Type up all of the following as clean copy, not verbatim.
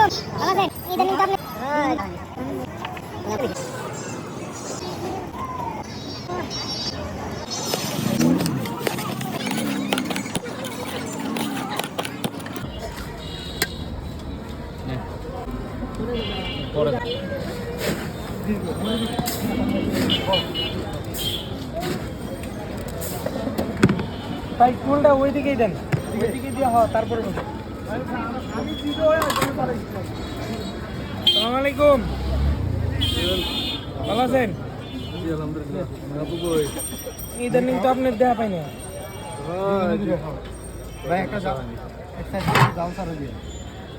ভাই ফুলটা ওইদিকেই দেন, ওইদিকে দিয়ে হওয়া তারপরে আসসালামু আলাইকুম, ভালো আছেন? ইদানিং তো আপনার দেখা পাই না।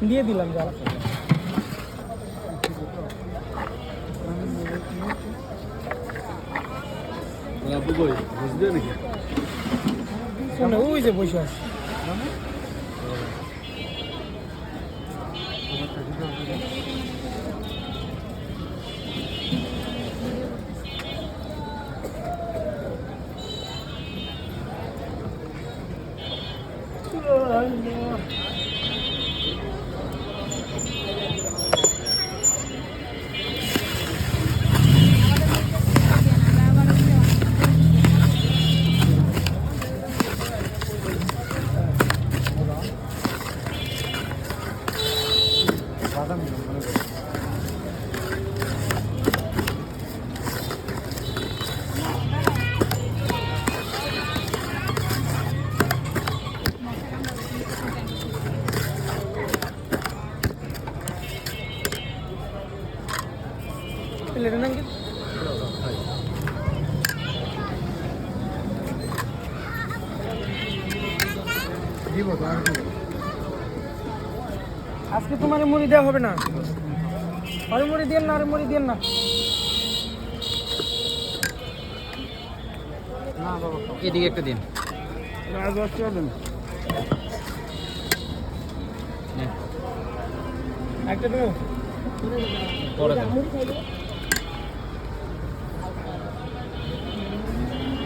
দিয়ে দিলাম যারা শোনে ওই যে বসে আছে। আজকে তোমার মুড়ি দেওয়া হবে না, আর মুড়ি দিন না, আর মুড়ি দিন না। এদিকে একটা দিন, একটা দেবো পরে দেন।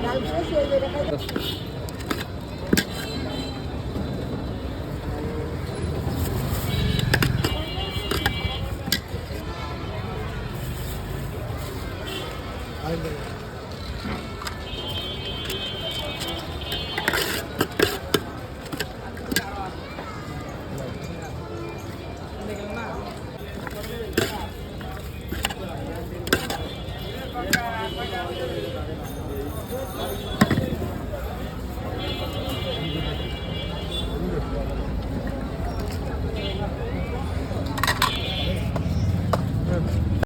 ডাল